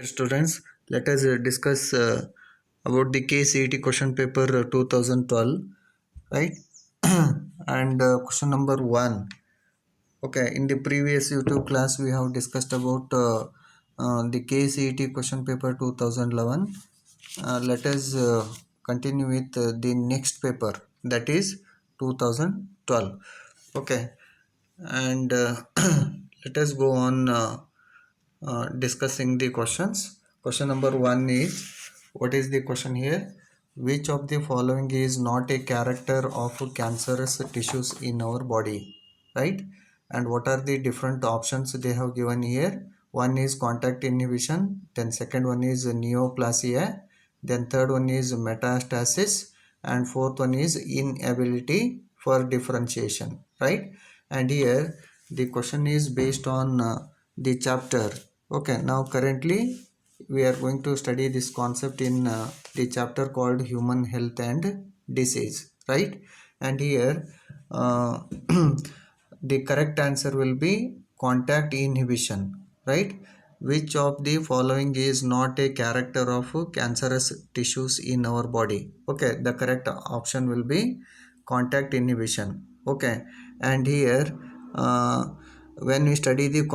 Students, let us discuss about the KCET question paper 2012, right? And question number one. Okay, in the previous YouTube class, we have discussed about the KCET question paper 2011. Let us continue with the next paper, that is 2012. Okay, and let us go on discussing the questions. Question number one is, what is the question here? Which of the following is not a character of cancerous tissues in our body, right? And what are the different options they have given here? One is contact inhibition, then second one is neoplasia, then third one is metastasis, and fourth one is inability for differentiation, right? And here the question is based on the chapter. Okay, now currently we are going to study this concept in the chapter called human health and disease, right? And here the correct answer will be contact inhibition, right? Which of the following is not a character of cancerous tissues in our body? Okay, the correct option will be contact inhibition. Okay, and here when we study the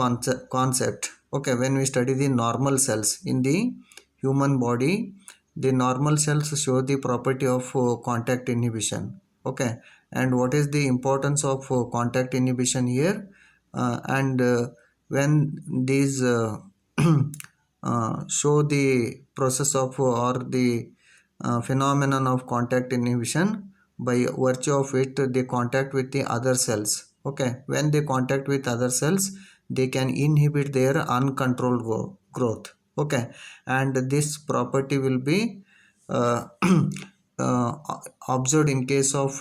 concept, okay, when we study the normal cells in the human body, the normal cells show the property of contact inhibition. Okay, and what is the importance of contact inhibition here? And when these show the process of or the phenomenon of contact inhibition, by virtue of it they contact with the other cells. Okay, when they contact with other cells, they can inhibit their uncontrolled growth. Okay, and this property will be uh, uh, observed in case of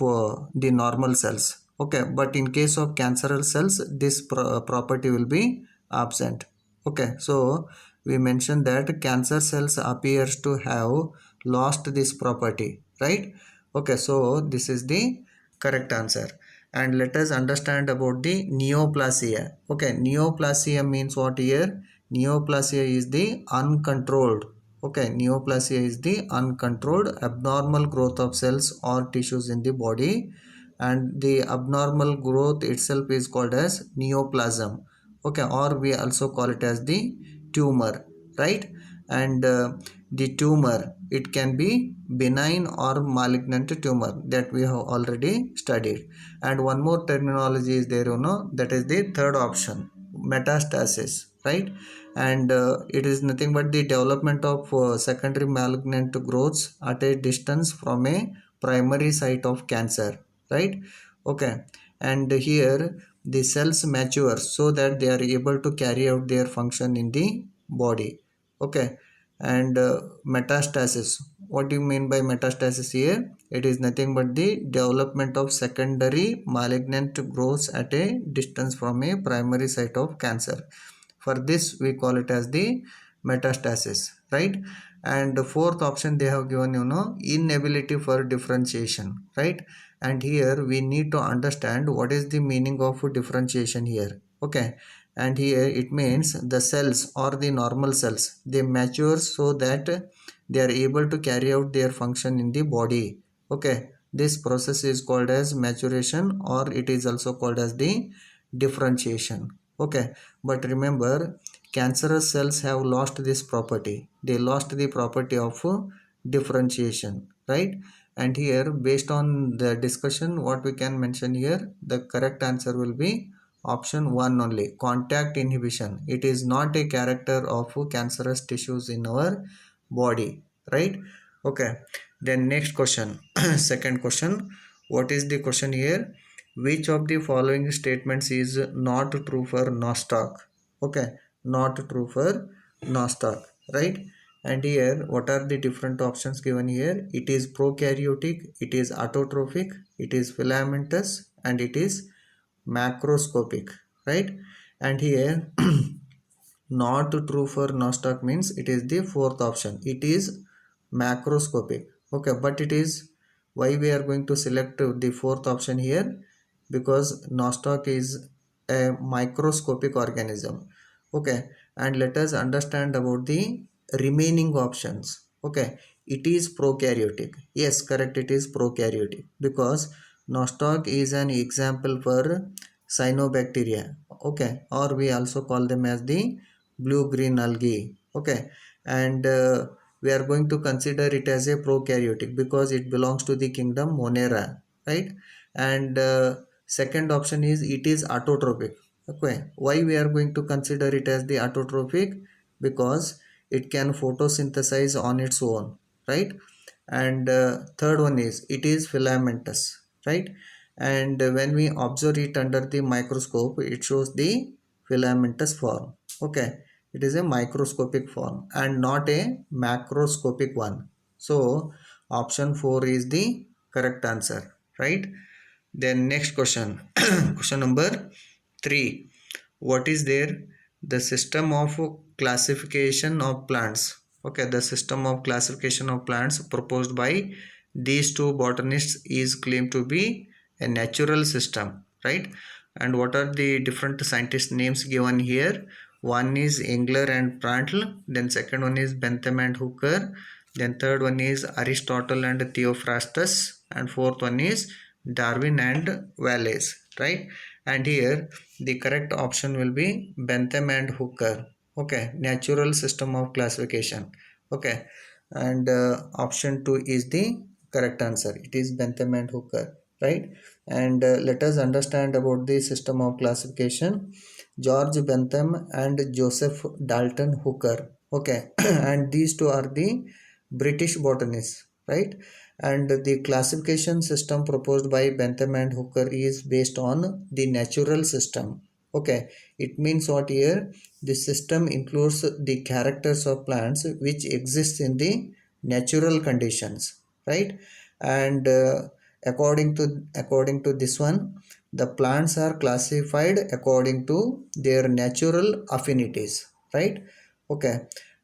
the normal cells. Okay, but in case of cancerous cells, this property will be absent. Okay, so we mentioned that cancer cells appears to have lost this property, right? Okay, so this is the correct answer. And let us understand about the neoplasia. Okay, neoplasia means what here? Neoplasia is the uncontrolled. Okay, neoplasia is the uncontrolled abnormal growth of cells or tissues in the body, and the abnormal growth itself is called as neoplasm. Okay, or we also call it as the tumor, right? And the tumor, it can be benign or malignant tumor, that we have already studied. And one more terminology is there, that is the third option, metastasis, right? And it is nothing but the development of secondary malignant growths at a distance from a primary site of cancer, right? Okay, and here the cells mature so that they are able to carry out their function in the body. Okay, and metastasis, what do you mean by metastasis here? It is nothing but the development of secondary malignant growths at a distance from a primary site of cancer. For this we call it as the metastasis, right? And the fourth option they have given, inability for differentiation, right? And here we need to understand what is the meaning of differentiation here. Okay, and here it means the cells or the normal cells, they mature so that they are able to carry out their function in the body. Okay, this process is called as maturation, or it is also called as the differentiation. Okay, but remember, cancerous cells have lost this property. They lost the property of differentiation, right? And here, based on the discussion, what we can mention here, the correct answer will be option 1 only, contact inhibition. It is not a character of cancerous tissues in our body, right? Okay, then next question. Second question, what is the question here? Which of the following statements is not true for Nostoc? Okay, not true for Nostoc, right? And here, what are the different options given here? It is prokaryotic, it is autotrophic, it is filamentous, and it is macroscopic, right? And here, not true for Nostoc means it is the fourth option. It is macroscopic. Okay, but it is, why we are going to select the fourth option here? Because Nostoc is a microscopic organism. Okay, and let us understand about the remaining options. Okay, it is prokaryotic. Yes, correct, it is prokaryotic because nostoc is an example for cyanobacteria. Okay, or we also call them as the blue green algae. Okay, and we are going to consider it as a prokaryotic because it belongs to the kingdom Monera, right? And second option is it is autotrophic. Okay, why we are going to consider it as the autotrophic? Because it can photosynthesize on its own, right? And third one is it is filamentous, right? And when we observe it under the microscope, it shows the filamentous form. Okay, it is a microscopic form and not a macroscopic one. So option 4 is the correct answer, right? Then next question, question number 3. What is there? The system of classification of plants. Okay, the system of classification of plants proposed by these two botanists is claimed to be a natural system, right? And what are the different scientist names given here? One is Engler and Prantl, then second one is Bentham and Hooker, then third one is Aristotle and Theophrastus, and fourth one is Darwin and Wallace, right? And here the correct option will be Bentham and Hooker. Okay, natural system of classification. Okay, and option 2 is the correct answer. It is Bentham and Hooker, right? And let us understand about the system of classification. George Bentham and Joseph Dalton Hooker. Okay, and these two are the British botanists, right? And the classification system proposed by Bentham and Hooker is based on the natural system. Okay, it means what here? The system includes the characters of plants which exist in the natural conditions, right? And according to this one, the plants are classified according to their natural affinities, right? Okay,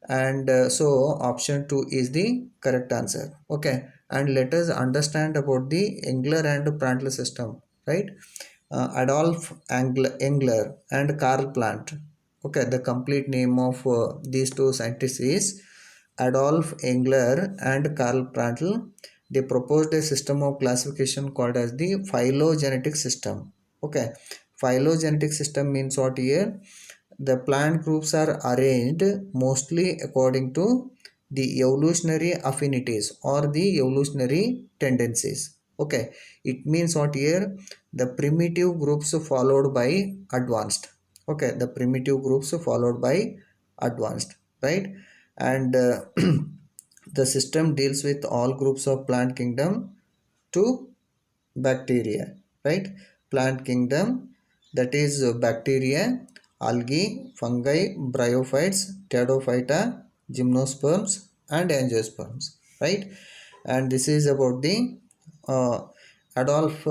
and so option 2 is the correct answer. Okay, and let us understand about the Engler and Prantl system, right? Adolf Engler and Karl Plant. Okay, the complete name of these two scientists is Adolf Engler and Karl Prantl. They proposed a system of classification called as the phylogenetic system. Okay, phylogenetic system means what here? The plant groups are arranged mostly according to the evolutionary affinities or the evolutionary tendencies. Okay, it means what here? The primitive groups followed by advanced. Okay, the primitive groups followed by advanced, right? And the system deals with all groups of plant kingdom to bacteria, right? Plant kingdom, that is bacteria, algae, fungi, bryophytes, pteridophyta, gymnosperms and angiosperms, right? And this is about the uh, Adolf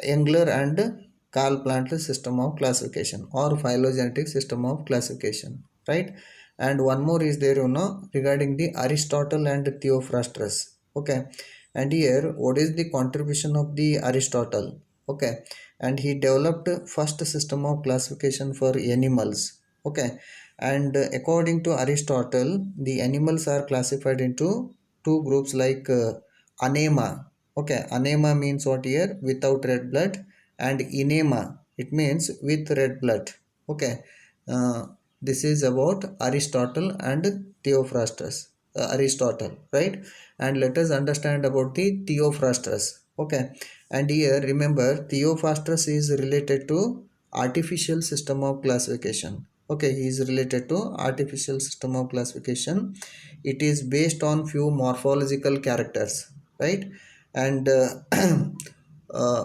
Engler and Karl Plantl system of classification or phylogenetic system of classification, right? And one more is there, regarding the Aristotle and Theophrastus. Okay, and here what is the contribution of the Aristotle? Okay, and he developed first system of classification for animals. Okay, and according to Aristotle, the animals are classified into two groups like anema. Okay, anema means what here? Without red blood, and enema, it means with red blood. Okay, uh, this is about Aristotle and Theophrastus. Aristotle, right? And let us understand about the Theophrastus. Okay, and here remember Theophrastus is related to artificial system of classification. Okay, he is related to artificial system of classification. It is based on few morphological characters, right? And uh,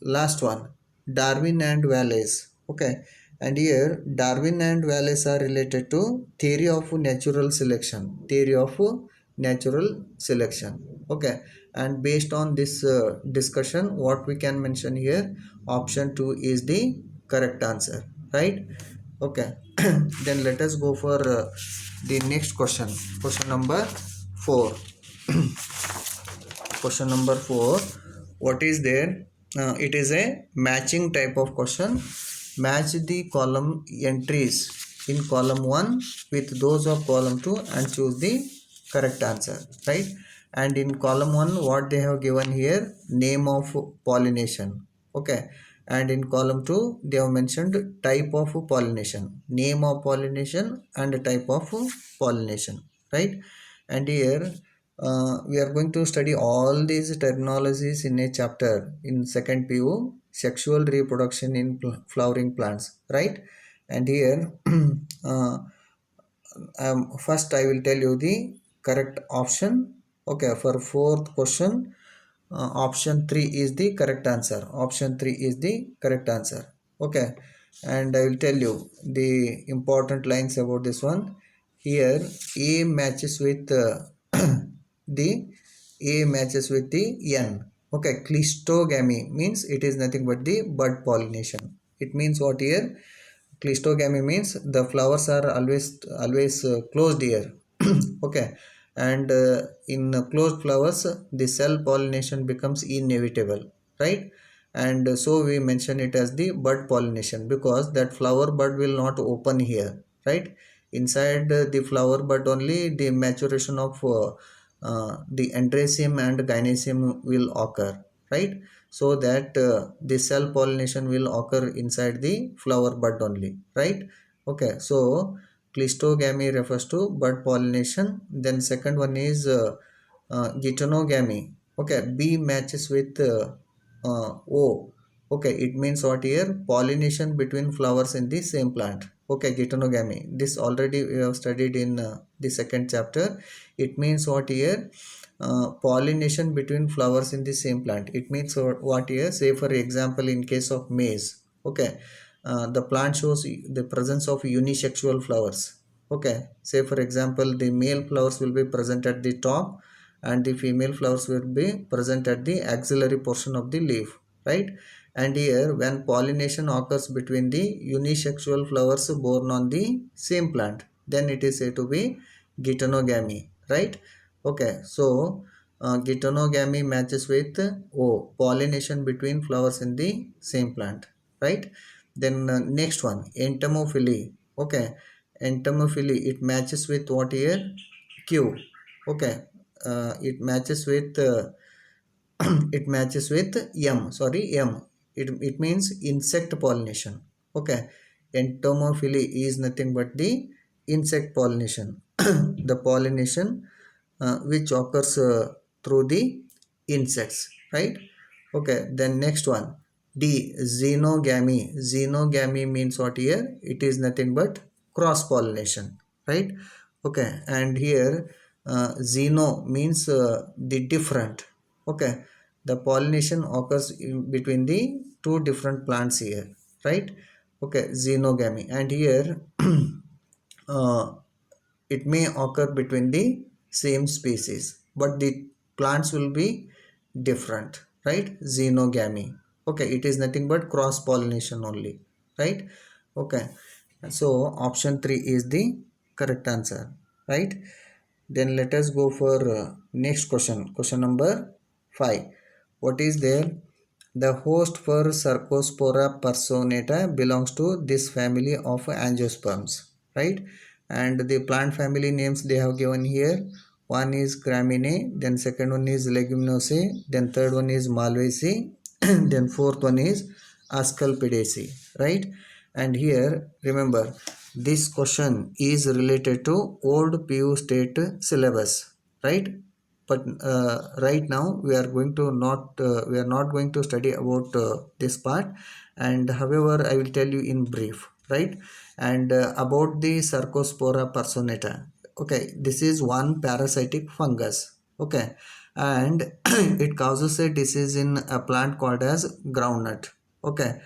last one, Darwin and Wallace. Okay, and here Darwin and Wallace are related to theory of natural selection. Theory of natural selection. Okay, and based on this discussion, what we can mention here, option 2 is the correct answer, right? Okay, then let us go for the next question. Question number 4. Question number 4, what is there? It is a matching type of question. Match the column entries in column 1 with those of column 2 and choose the correct answer, right? And in column 1 what they have given here, name of pollination, okay, and in column 2 they have mentioned type of pollination, name of pollination and type of pollination, right? And here we are going to study all these terminologies in a chapter in second PU, sexual reproduction in flowering plants, right? And here uh, first I will tell you the correct option, okay. For fourth question, option 3 is the correct answer, option 3 is the correct answer, okay. And I will tell you the important lines about this one. Here A matches with the A matches with the N, okay. Clistogamy means it is nothing but the bud pollination. It means what here? Clistogamy means the flowers are always closed here, okay. And in closed flowers the cell pollination becomes inevitable, right? And so we mention it as the bud pollination because that flower bud will not open here, right? Inside the flower bud only the maturation of the andrecium and gynoecium will occur, right? So that the cell pollination will occur inside the flower bud only, right? Okay, so clistogamy refers to bud pollination. Then second one is geitonogamy, okay. B matches with O, okay. It means what here? Pollination between flowers in the same plant, okay. Geitonogamy, this already we have studied in the second chapter. It means what here? Pollination between flowers in the same plant. It means what here? Say for example in case of maize, okay, the plant shows the presence of unisexual flowers, okay. Say for example the male flowers will be present at the top and the female flowers will be present at the axillary portion of the leaf, right? And here when pollination occurs between the unisexual flowers born on the same plant, then it is said to be geitonogamy, right? Okay, so geitonogamy matches with O, pollination between flowers in the same plant, right? Then next one, entomophily, okay. Entomophily, it matches with what here? Q, okay. It matches with it matches with M, sorry, M. It means insect pollination, okay. Entomophily is nothing but the insect pollination, the pollination which occurs through the insects, right? Okay, then next one, D, xenogamy. Xenogamy means what here? It is nothing but cross pollination, right? Okay, and here xeno means the different, okay. The pollination occurs between the two different plants here, right? Okay, xenogamy. And here uh, it may occur between the same species but the plants will be different, right? Xenogamy, okay. It is nothing but cross pollination only, right? Okay, so option 3 is the correct answer, right? Then let us go for next question, question number 5. What is there? The host for Cercospora personata belongs to this family of angiosperms, right? And the plant family names they have given here. One is Graminae, then second one is Leguminosae, then third one is Malvaceae, then fourth one is Asclepiadaceae, right? And here remember, this question is related to old PU state syllabus, right? But right now we are not going to study about this part. And however I will tell you in brief, right? And about the Cercospora personata, okay, this is one parasitic fungus, okay. And it causes a disease in a plant called as groundnut, okay.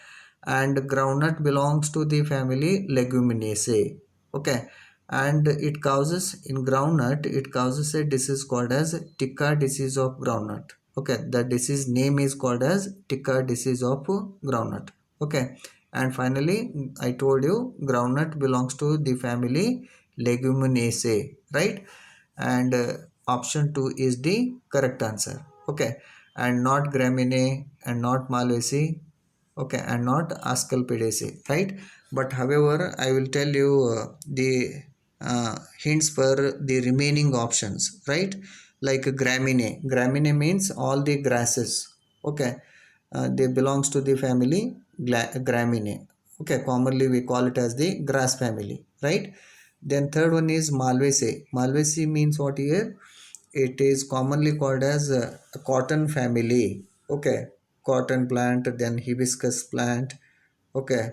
And groundnut belongs to the family Leguminosae, okay. And it causes in groundnut, it causes a disease called as Tika disease of groundnut, okay. The disease name is called as Tika disease of groundnut, okay. And finally I told you groundnut belongs to the family Leguminosae, right? And option 2 is the correct answer, okay. And not Graminae and not Malvaceae, okay, and not Asclepiadaceae, right? but however I will tell you the hints for the remaining options, right? Like graminae means all the grasses. Okay, they belongs to the family graminae. Okay, commonly we call it as the grass family, right? Then third one is malvaceae means what here? It is commonly called as a cotton family. Okay, cotton plant, then hibiscus plant. Okay,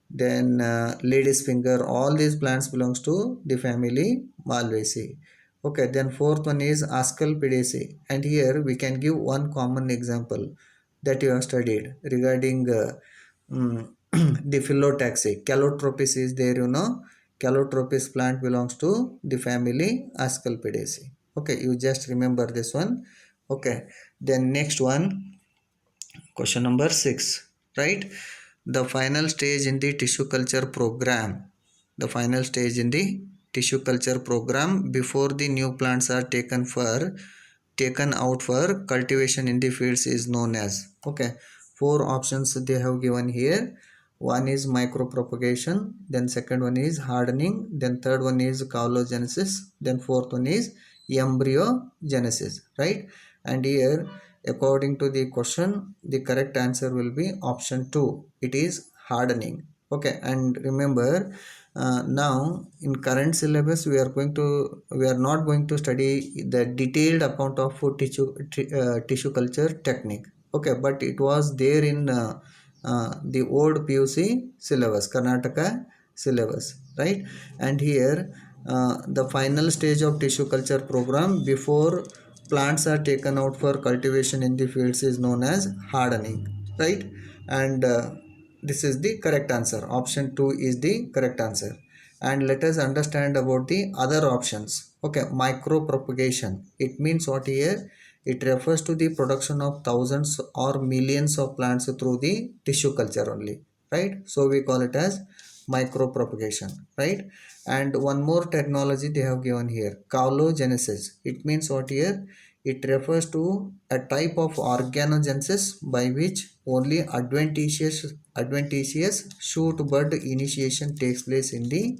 then lady's finger, all these plants belongs to the family malvaceae. Okay, then fourth one is asclepiadaceae, and here we can give one common example that you have studied regarding the phyllotaxy. Calotropis is there, you know. Calotropis plant belongs to the family asclepiadaceae. Okay, you just remember this one. Okay, then next one, question number 6, right? The final stage in the tissue culture program. The final stage in the tissue culture program before the new plants are taken out for cultivation in the fields is known as. Okay, four options they have given here. One is micropropagation, then second one is hardening, then third one is caulogenesis, then fourth one is embryogenesis, right? And here, according to the question, the correct answer will be option 2. It is hardening. Okay, and remember, now in current syllabus we are not going to study the detailed account of tissue culture technique. Okay, but it was there in the old PUC syllabus, Karnataka syllabus, right? And here the final stage of tissue culture program before plants are taken out for cultivation in the fields is known as hardening, right? And this is the correct answer. Option 2 is the correct answer. And let us understand about the other options. Okay, micro propagation. It means what here? It refers to the production of thousands or millions of plants through the tissue culture only, right? So we call it as micro propagation, right? And one more technology they have given here, caulogenesis. It means what here? It refers to a type of organogenesis by which only adventitious shoot bud initiation takes place in the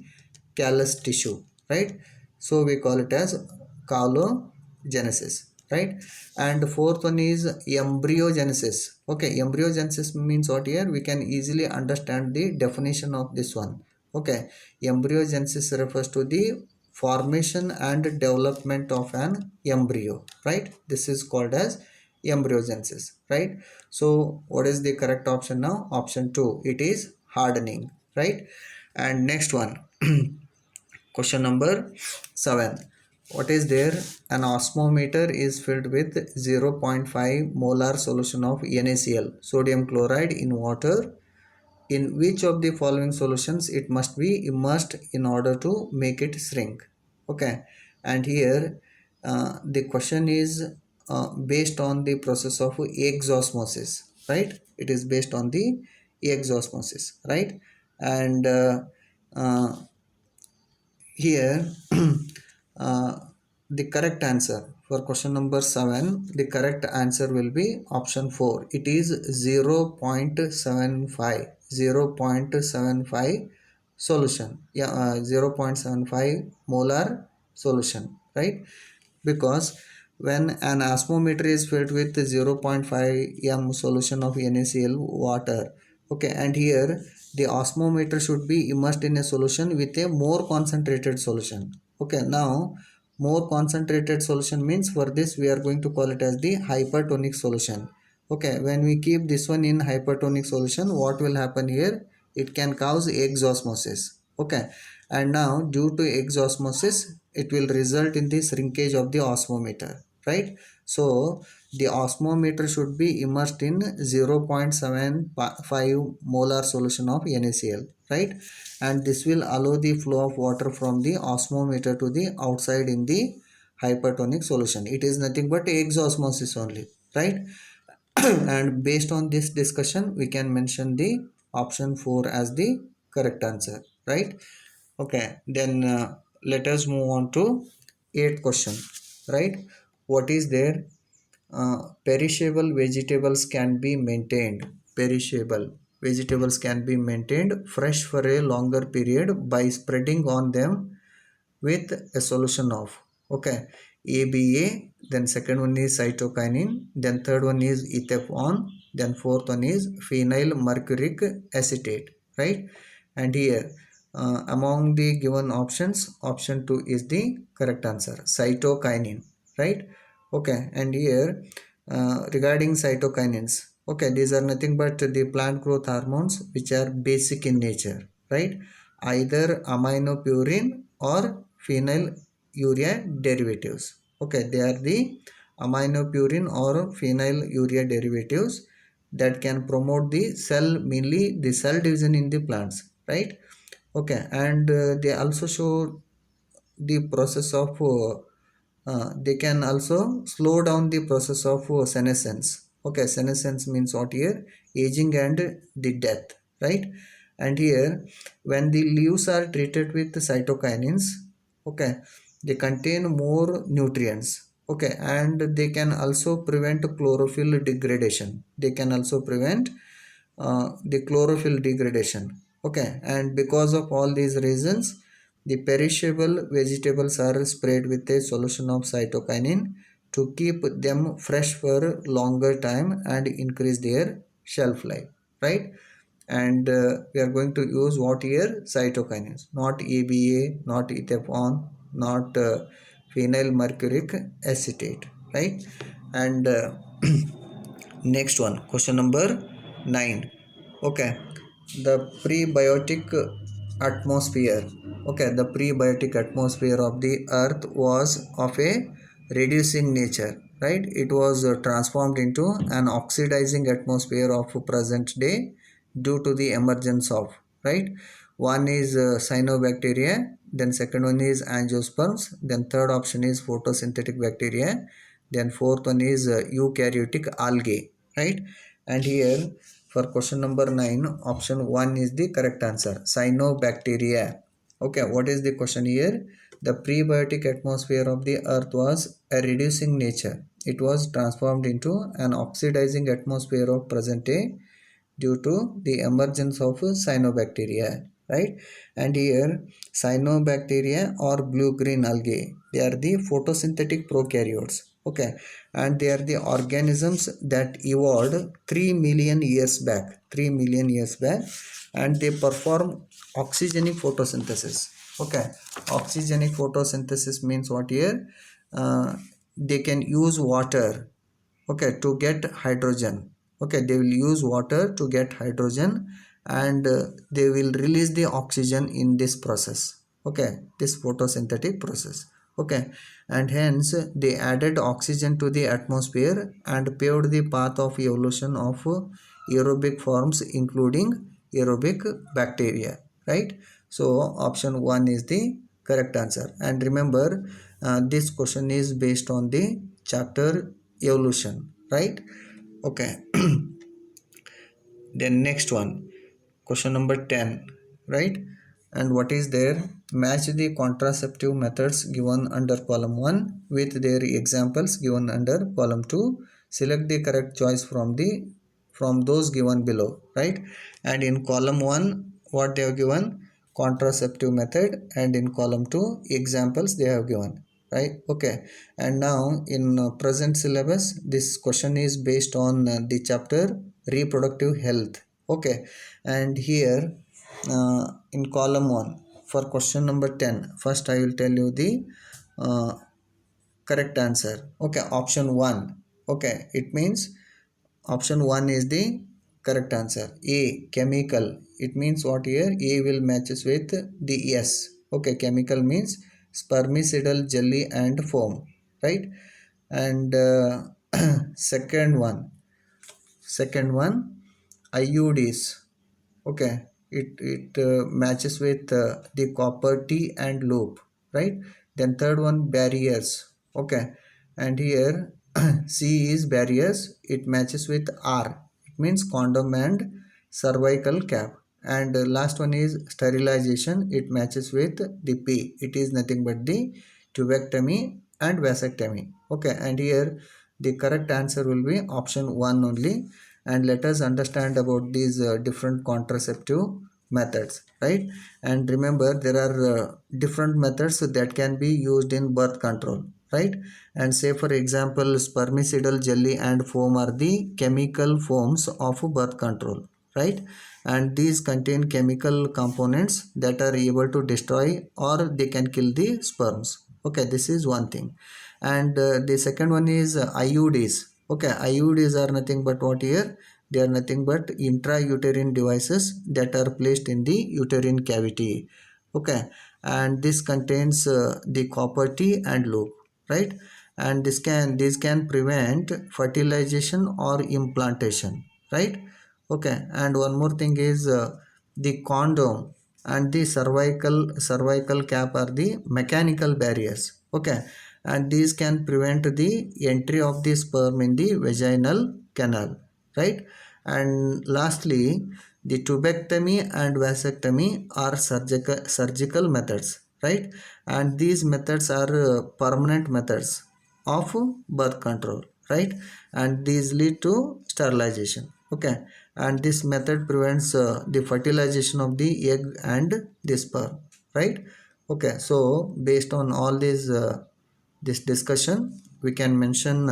callus tissue, right? So we call it as caulogenesis, right? And fourth one is embryogenesis. Okay, embryogenesis means what here? We can easily understand the definition of this one. Okay, embryogenesis refers to the formation and development of an embryo, right? This is called as embryogenesis, right? So what is the correct option now? Option 2, it is hardening, right? And next one, question number 7. What is there? An osmometer is filled with 0.5 molar solution of NaCl, sodium chloride, in water. In which of the following solutions it must be immersed in order to make it shrink? Okay, and here the question is based on the process of exosmosis, right? It is based on the exosmosis, right? And uh, here uh, the correct answer for question number 7, the correct answer will be option 4. It is 0.75, 0.75 solution. Yeah, 0.75 molar solution, right? Because when an osmometer is filled with 0.5 m solution of NaCl water, okay, and here the osmometer should be immersed in a solution with a more concentrated solution. Okay, now more concentrated solution means, for this we are going to call it as the hypertonic solution. Okay, when we keep this one in hypertonic solution, what will happen here? It can cause exosmosis. Okay, and now due to exosmosis, it will result in the shrinkage of the osmometer, right? So the osmometer should be immersed in 0.75 molar solution of NaCl, right? And this will allow the flow of water from the osmometer to the outside in the hypertonic solution. It is nothing but exosmosis only, right? And based on this discussion, we can mention the option 4 as the correct answer, right? Okay, then let us move on to 8th question, right? What is there? Perishable vegetables can be maintained. Perishable vegetables can be maintained fresh for a longer period by spreading on them with a solution of, okay, ABA, then second one is cytokinin, then third one is ethepon, then fourth one is phenyl mercuric acetate, right? And here among the given options, option 2 is the correct answer, cytokinin, right? Okay, and here regarding cytokinins, okay, these are nothing but the plant growth hormones which are basic in nature, right? Either aminopurine or phenylurea derivatives. Okay, they are the aminopurine or phenylurea derivatives that can promote the cell, mainly the cell division in the plants, right? Okay, and they also show the process of they can also slow down the process of senescence. Okay, senescence means what here? Aging and the death, right? And here when the leaves are treated with cytokinins, okay, they contain more nutrients, okay, and they can also prevent chlorophyll degradation. They can also prevent the chlorophyll degradation, okay, and because of all these reasons, the perishable vegetables are sprayed with a solution of cytokinin to keep them fresh for longer time and increase their shelf life, right? And we are going to use what here? Cytokinins, not ABA, not ethepon, not phenyl mercuric acetate, right? And next one, question number 9. Okay, the prebiotic atmosphere. Okay, the prebiotic atmosphere of the earth was of a reducing nature, right? It was transformed into an oxidizing atmosphere of present day due to the emergence of, right? One is cyanobacteria, then second one is angiosperms, then third option is photosynthetic bacteria, then fourth one is eukaryotic algae, right? And here for question number 9, option 1 is the correct answer, cyanobacteria. Okay, what is the question here? The prebiotic atmosphere of the earth was a reducing nature. It was transformed into an oxidizing atmosphere of present day due to the emergence of cyanobacteria, right? And here cyanobacteria or blue green algae, they are the photosynthetic prokaryotes, okay, and they are the organisms that evolved 3 million years back, 3 million years back, and they perform oxygenic photosynthesis. Okay, oxygenic photosynthesis means what here? They can use water, okay, to get hydrogen. Okay, they will use water to get hydrogen, and they will release the oxygen in this process, okay, this photosynthetic process, okay, and hence they added oxygen to the atmosphere and paved the path of evolution of aerobic forms including aerobic bacteria, right? So option 1 is the correct answer. And remember, this question is based on the chapter evolution, right? Okay. Then next one, question number 10, right? And what is there? Match the contraceptive methods given under column 1 with their examples given under column 2. Select the correct choice from those given below, right? And in column 1, what they have given? Contraceptive method, and in column 2, examples they have given, right? Okay, and now in present syllabus, this question is based on the chapter reproductive health, okay. And here in column 1 for question number 10, first I will tell you the uh, correct answer. Okay, option 1, okay, it means option 1 is the correct answer. A, chemical, it means what here? A will matches with the S. Okay, chemical means spermicidal jelly and foam, right? And second one IUDs, okay, it matches with the copper T and loop, right? Then third one barriers, okay, and here C is barriers, it matches with R, it means condom and cervical cap. And last one is sterilization, it matches with the P, it is nothing but the tubectomy and vasectomy, okay. And here the correct answer will be option 1 only. and let us understand about these different contraceptive methods, right? And remember, there are different methods that can be used in birth control, right? And say for example, spermicidal jelly and foam are the chemical forms of birth control, right? And these contain chemical components that are able to destroy or they can kill the sperms. Okay, this is one thing. And the second one is IUDs. Okay, IUDs are nothing but what here? They are nothing but intrauterine devices that are placed in the uterine cavity. Okay, and this contains the copper T and loop, right? And this can prevent fertilization or implantation, right? Okay, and one more thing is the condom and the cervical cap are the mechanical barriers. Okay, and these can prevent the entry of the sperm in the vaginal canal, right? And lastly, the tubectomy and vasectomy are surgical methods, right? And these methods are permanent methods of birth control, right? And these lead to sterilization. Okay, and this method prevents the fertilization of the egg and the sperm, right? Okay, so based on all this discussion, we can mention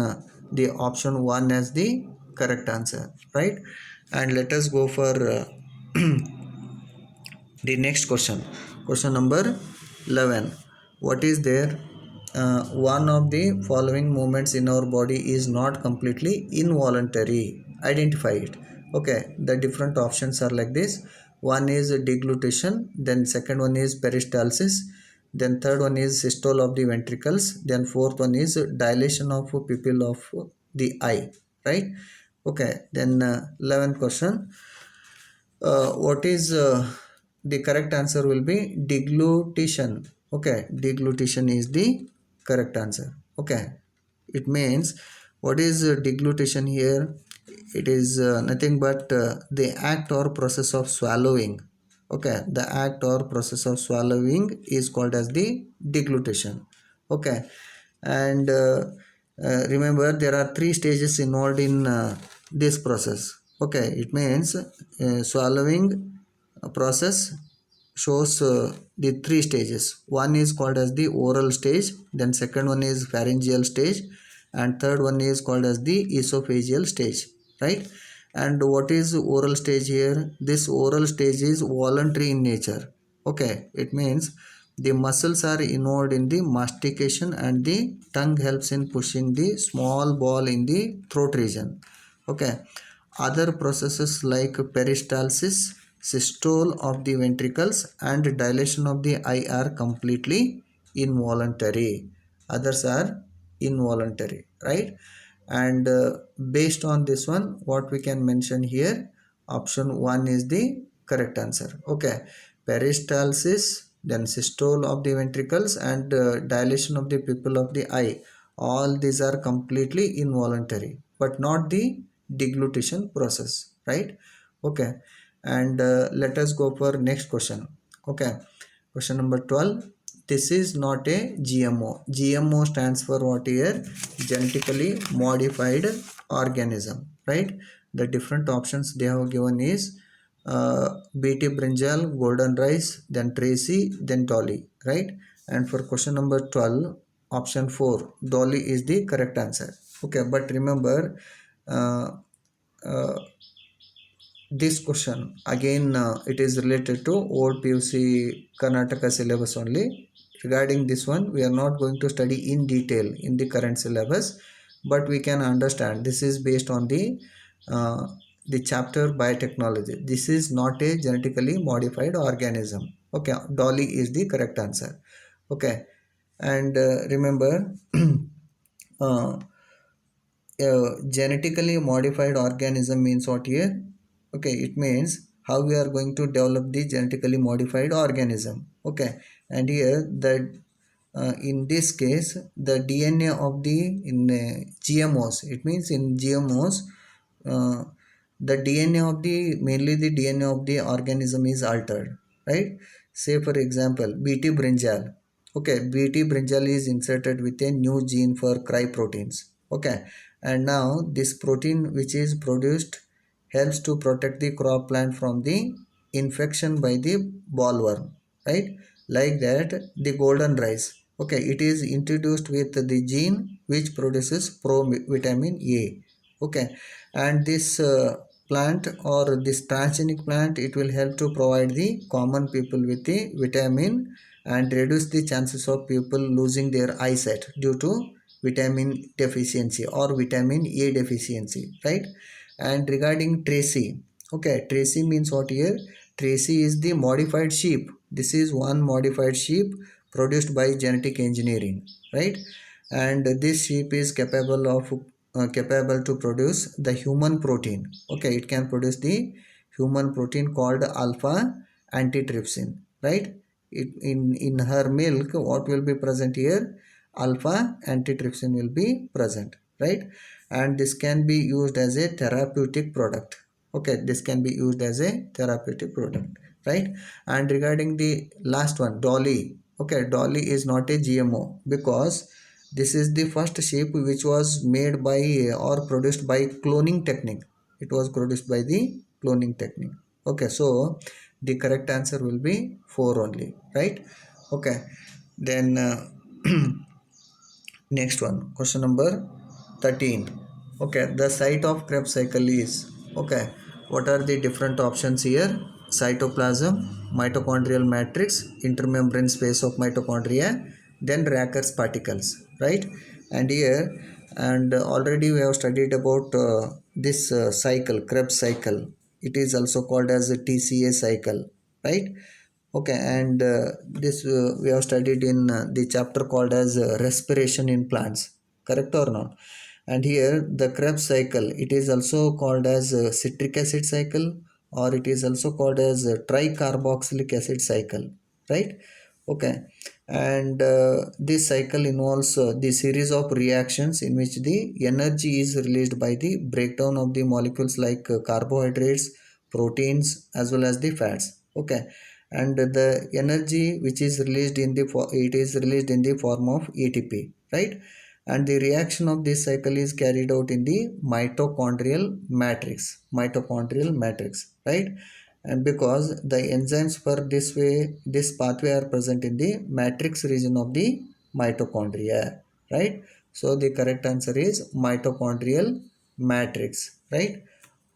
the option 1 as the correct answer, right? And let us go for the next question. Question number 11. What is there? One of the following movements in our body is not completely involuntary. Identify it. Okay, the different options are like this. One is deglutition, then second one is peristalsis, then third one is systole of the ventricles, then fourth one is dilation of pupil of the eye, right? Okay, then 11th question. What is the correct answer will be deglutition. Okay, deglutition is the correct answer. Okay, it means what is deglutition here? It is nothing but the act or process of swallowing. Okay, the act or process of swallowing is called as the deglutition. Okay, and remember, there are three stages involved in this process. Okay, it means swallowing process shows the three stages. One is called as the oral stage, then second one is pharyngeal stage, and third one is called as the esophageal stage, right? And what is oral stage here? This oral stage is voluntary in nature. Okay, it means the muscles are involved in the mastication and the tongue helps in pushing the small ball in the throat region. Okay, other processes like peristalsis, systole of the ventricles, and dilation of the eye are completely involuntary. Others are involuntary, right? And based on this one, what we can mention here, option 1 is the correct answer. Okay, peristalsis, then systole of the ventricles, and dilation of the pupil of the eye, all these are completely involuntary, but not the deglutition process, right? Okay, and let us go for next question. Okay, question number 12. This is not a GMO. GMO stands for what here? Genetically modified organism, right? The different options they have given is BT brinjal, golden rice, then Tracy, then Dolly, right? And for question number 12, option 4, Dolly is the correct answer. Okay, but remember, uh, uh, this question again, it is related to old PUC Karnataka syllabus only. Regarding this one, we are not going to study in detail in the current syllabus, but we can understand this is based on uh, the chapter biotechnology. This is not a genetically modified organism. Okay, Dolly is the correct answer. Okay, and remember, uh, genetically modified organism means what here? Okay, it means how we are going to develop the genetically modified organism. Okay, and here the in this case the DNA of the in GMOs, it means in GMOs, uh, the DNA of the mainly the DNA of the organism is altered, right? Say for example, BT brinjal. Okay, BT brinjal is inserted with a new gene for cry proteins. Okay, and now this protein which is produced helps to protect the crop plant from the infection by the bollworm, right? Like that, the golden rice, okay, it is introduced with the gene which produces pro vitamin A, okay, and this plant or this transgenic plant, it will help to provide the common people with the vitamin and reduce the chances of people losing their eyesight due to vitamin deficiency or vitamin A deficiency, right? And regarding Tracy, okay, Tracy means what here? Tracy is the modified sheep. This is one modified sheep produced by genetic engineering, right? And this sheep is capable to produce the human protein. Okay, it can produce the human protein called alpha antitrypsin, right? In her milk, what will be present here? Alpha antitrypsin will be present, right? And this can be used as a therapeutic product. Okay, this can be used as a therapeutic product, right? And regarding the last one, Dolly, okay, Dolly is not a GMO because this is the first sheep which was made by or produced by cloning technique. It was produced by the cloning technique. Okay, so the correct answer will be 4 only, right? Okay, then next one, question number 13. Okay, the site of Krebs cycle is, okay, what are the different options here? Cytoplasm, mitochondrial matrix, intermembrane space of mitochondria, then Racker's particles, right? And here, and already we have studied about this cycle, Krebs cycle. It is also called as a TCA cycle, right? Okay, and this we have studied in the chapter called as respiration in plants, correct or not? And here the Krebs cycle, it is also called as citric acid cycle, or it is also called as tricarboxylic acid cycle, right? Okay, and this cycle involves the series of reactions in which the energy is released by the breakdown of the molecules like carbohydrates, proteins, as well as the fats. Okay, and the energy which is released in the it is released in the form of ATP, right? And the reaction of this cycle is carried out in the mitochondrial matrix, right? And because the enzymes for this pathway are present in the matrix region of the mitochondria, right? So the correct answer is mitochondrial matrix, right?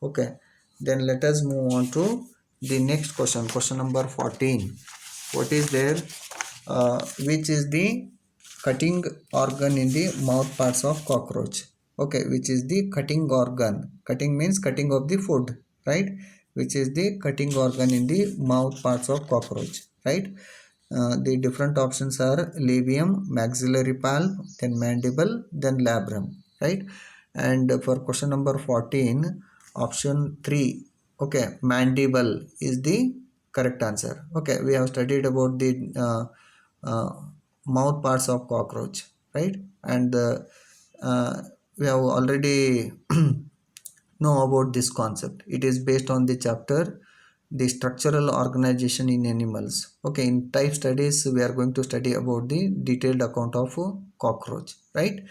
Okay, then let us move on to the next question, question number 14. What is there? Which is the cutting organ in the mouth parts of cockroach? Okay, which is the cutting organ? Cutting means cutting of the food, right? Which is the cutting organ in the mouth parts of cockroach, right? The different options are labium, maxillary pulp, then mandible, then labrum, right? And for question number 14, option 3, okay, mandible is the correct answer. Okay, we have studied about the uh, mouth parts of cockroach, right? And uh, we have already know about this concept. It is based on the chapter the structural organization in animals. Okay, in type studies we are going to study about the detailed account of cockroach, right?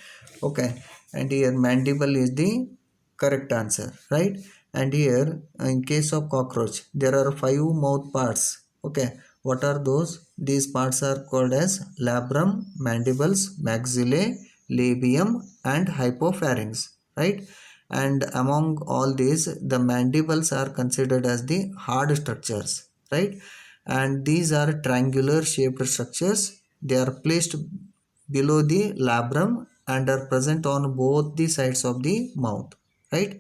Okay, and here mandible is the correct answer, right? And here in case of cockroach there are 5 mouth parts. Okay, what are those? These parts are called as labrum, mandibles, maxillae, labium, and hypopharynx, right? And among all these, the mandibles are considered as the hard structures, right? And these are triangular shaped structures. They are placed below the labrum and are present on both the sides of the mouth, right?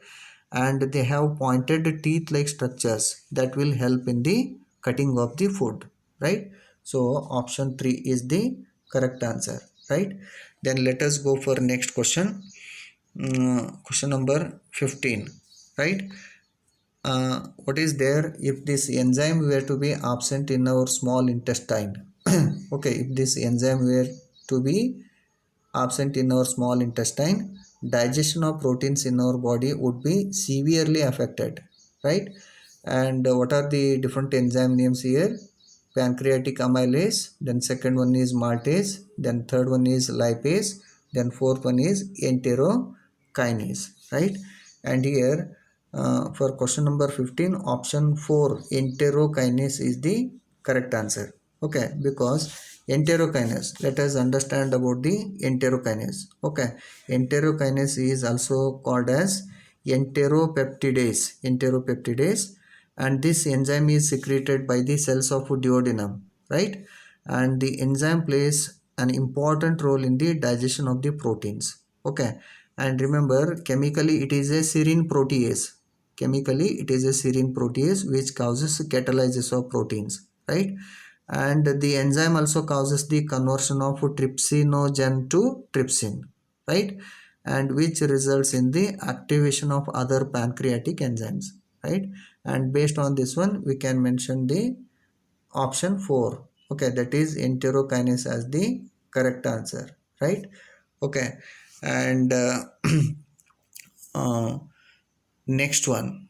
And they have pointed teeth like structures that will help in the cutting of the food, right? So option 3 is the correct answer, right? Then let us go for next question. Question number 15, right? What is there if this enzyme were to be absent in our small intestine? Okay, if this enzyme were to be absent in our small intestine, digestion of proteins in our body would be severely affected, right? And what are the different enzyme names here? Pancreatic amylase, then second one is maltase, then third one is lipase, then fourth one is enterokinase, right? And here For question number 15, option 4, enterokinase is the correct answer. Okay, because enterokinase, let us understand about the enterokinase. Okay, enterokinase is also called as enteropeptidase, and this enzyme is secreted by the cells of duodenum, right? And the enzyme plays an important role in the digestion of the proteins. Okay, and remember, chemically it is a serine protease. Chemically it is a serine protease which causes catalysis of proteins, right? And the enzyme also causes the conversion of trypsinogen to trypsin, right? And which results in the activation of other pancreatic enzymes, right? And based on this one we can mention the option 4. Okay, that is enterokinase as the correct answer, right? Okay, and uh, next one,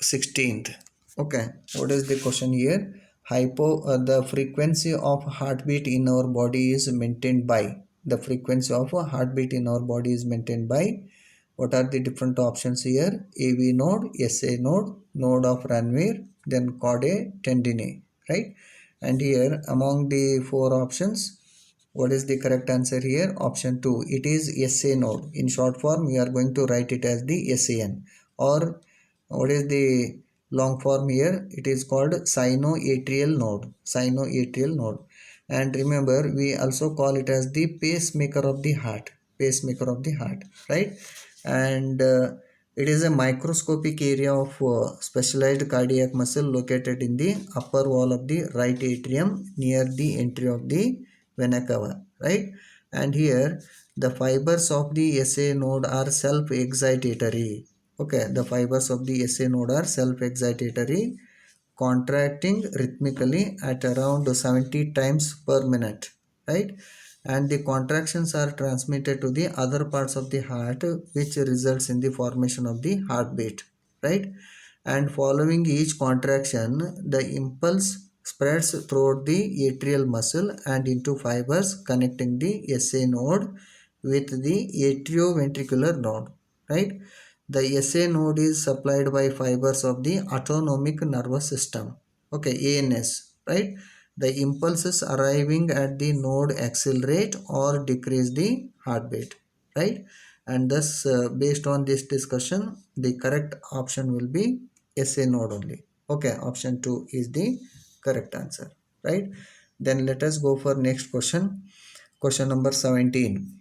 16th. Okay, what is the question here? The frequency of heartbeat in our body is maintained by, the frequency of a heartbeat in our body is maintained by, what are the different options here? AV node, SA node, node of Ranvier, then chordae tendineae, right? And here among the four options, what is the correct answer here? Option 2. It is SA node. In short form, we are going to write it as the SAN. Or what is the long form here? It is called sinoatrial node. Sinoatrial node. And remember, we also call it as the pacemaker of the heart. Pacemaker of the heart, right? And it is a microscopic area of specialized cardiac muscle located in the upper wall of the right atrium near the entry of the vena cava, right? And here the fibers of the SA node are self-excitatory. Okay, the fibers of the SA node are self-excitatory, contracting rhythmically at around 70 times per minute, right? And the contractions are transmitted to the other parts of the heart, which results in the formation of the heartbeat, right? And following each contraction, the impulse spreads throughout the atrial muscle and into fibers connecting the SA node with the atrioventricular node, right? The SA node is supplied by fibers of the autonomic nervous system, okay, ANS, right? The impulses arriving at the node accelerate or decrease the heartbeat, right? And thus, based on this discussion, the correct option will be SA node only. Okay, option 2 is the correct answer, right? Then let us go for next question. Question number 17.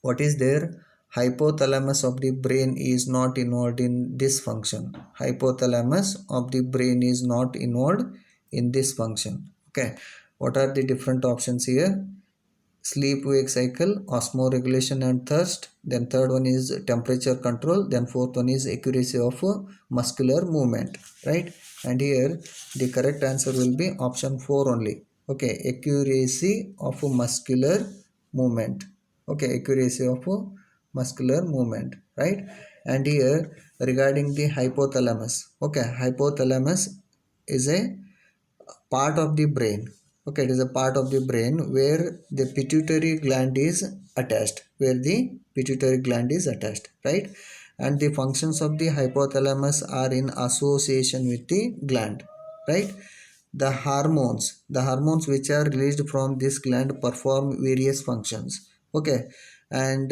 What is there? Hypothalamus of the brain is not involved in this function. Hypothalamus of the brain is not involved in this function. Okay, what are the different options here? Sleep wake cycle, osmoregulation and thirst, then third one is temperature control, then fourth one is accuracy of muscular movement, right? And here the correct answer will be option 4 only. Okay, accuracy of muscular movement. Okay, accuracy of muscular movement, right? And here regarding the hypothalamus, okay, hypothalamus is a part of the brain. Okay, it is a part of the brain where the pituitary gland is attached, right? And the functions of the hypothalamus are in association with the gland, right? The hormones which are released from this gland perform various functions. Okay, and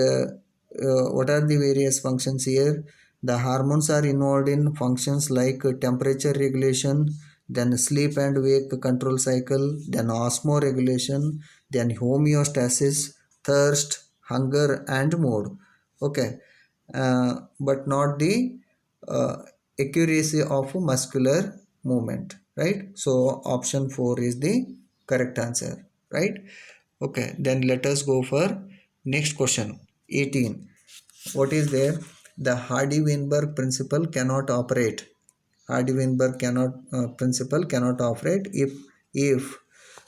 what are the various functions here? The hormones are involved in functions like temperature regulation, then sleep and wake control cycle, then osmoregulation, then homeostasis, thirst, hunger and mood. Okay, but not the uh, accuracy of muscular movement, right? So option 4 is the correct answer, right? Okay, then let us go for next question, 18. What is there? The Hardy-Weinberg principle cannot operate. Hardy-Weinberg principle cannot operate if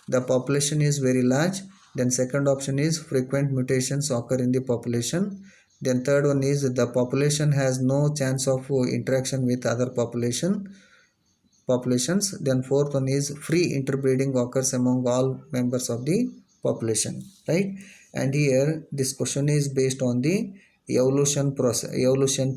the population is very large. Then second option is frequent mutations occur in the population. Then third one is the population has no chance of interaction with other populations. Then fourth one is free interbreeding occurs among all members of the population, right? And here this question is based on the evolution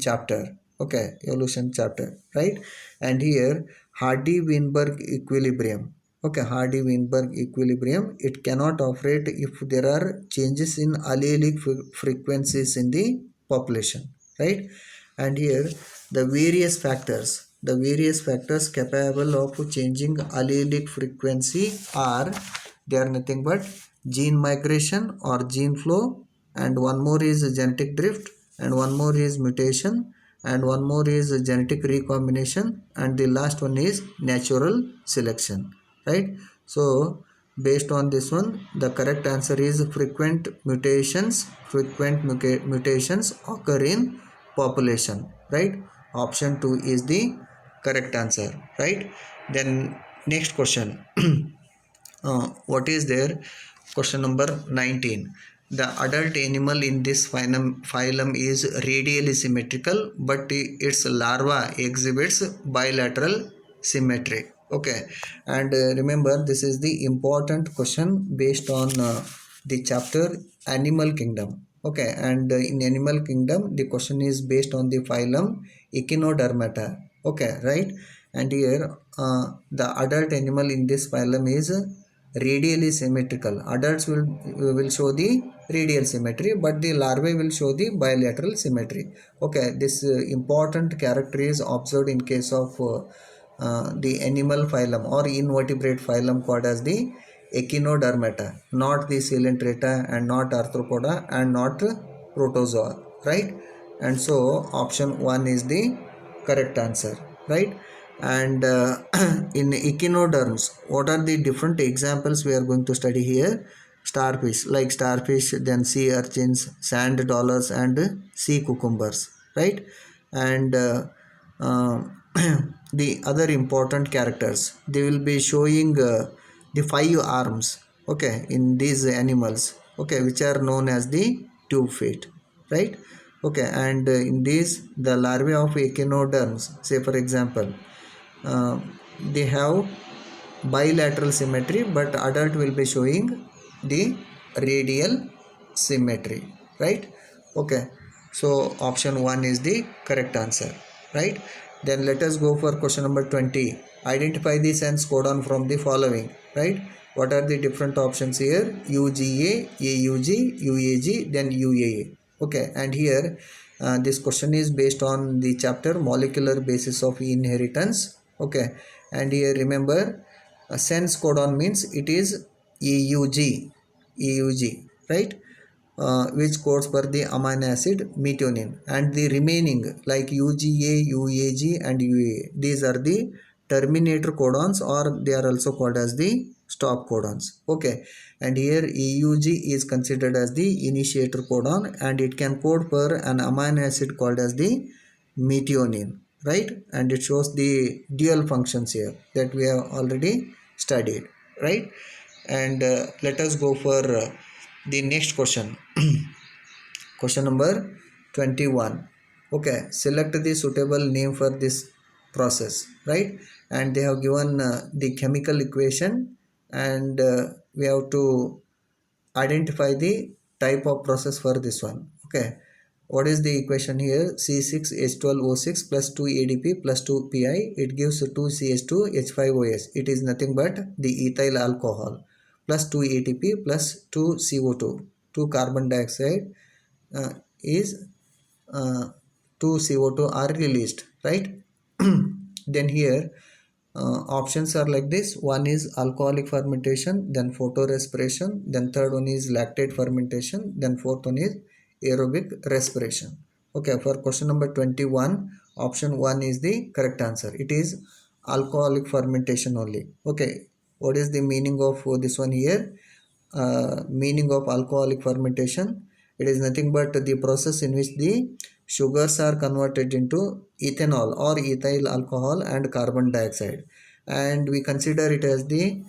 chapter. Okay, evolution chapter, right? And here Hardy-Weinberg equilibrium. Okay, Hardy-Weinberg equilibrium, it cannot operate if there are changes in allelic frequencies in the population, right? And here the various factors capable of changing allelic frequency are, they are nothing but gene migration or gene flow, and one more is genetic drift, and one more is mutation, and one more is genetic recombination, and the last one is natural selection, right? So based on this one, the correct answer is frequent mutations occur in population, right? Option 2 is the correct answer, right? Then next question. What is there? Question number 19. The adult animal in this phylum is radially symmetrical, but its larva exhibits bilateral symmetry. Okay, and remember, this is the important question based on the chapter Animal Kingdom. Okay, and in Animal Kingdom, the question is based on the phylum Echinodermata. Okay, right? And here, the adult animal in this phylum is radially symmetrical. Adults will show the radial symmetry, but the larvae will show the bilateral symmetry. Okay, this important character is observed in case of the animal phylum or invertebrate phylum called as the Echinodermata, not the Coelenterata and not Arthropoda and not Protozoa, right? And so option 1 is the correct answer, right? And in echinoderms, what are the different examples we are going to study here? Starfish, like starfish, then sea urchins, sand dollars, and sea cucumbers, right? And uh, the other important characters, they will be showing the 5 arms, okay, in these animals, okay, which are known as the tube feet, right? Okay, and in these, the larvae of echinoderms, say for example, uh, they have bilateral symmetry, but adult will be showing the radial symmetry, right? Okay, so option 1 is the correct answer, right? Then let us go for question number 20. Identify the sense codon from the following, right? What are the different options here? UGA, AUG, UAG, then UAA. Okay, and here this question is based on the chapter Molecular Basis of Inheritance. Okay, and here remember, sense codon means it is EUG, EUG, right? Which codes for the amino acid methionine, and the remaining like UGA, UAG, and UAA, these are the terminator codons, or they are also called as the stop codons. Okay, and here EUG is considered as the initiator codon, and it can code for an amino acid called as the methionine, right? And it shows the dual functions here that we have already studied, right? And let us go for the next question. Question number 21. Okay, select the suitable name for this process, right? And they have given the chemical equation, and we have to identify the type of process for this one. Okay, what is the equation here? C6H12O6 plus 2 ADP plus 2 Pi, it gives 2CH2 H5OS. It is nothing but the ethyl alcohol, plus 2 ATP plus 2 CO2, 2 carbon dioxide is uh, 2 CO2 are released, right? Then here options are like this. One is alcoholic fermentation, then photorespiration, then third one is lactate fermentation, then fourth one is aerobic respiration. Okay, for question number 21, option 1 is the correct answer. It is alcoholic fermentation only. Okay, what is the meaning of this one here? Meaning of alcoholic fermentation, it is nothing but the process in which the sugars are converted into ethanol or ethyl alcohol and carbon dioxide, and we consider it as the,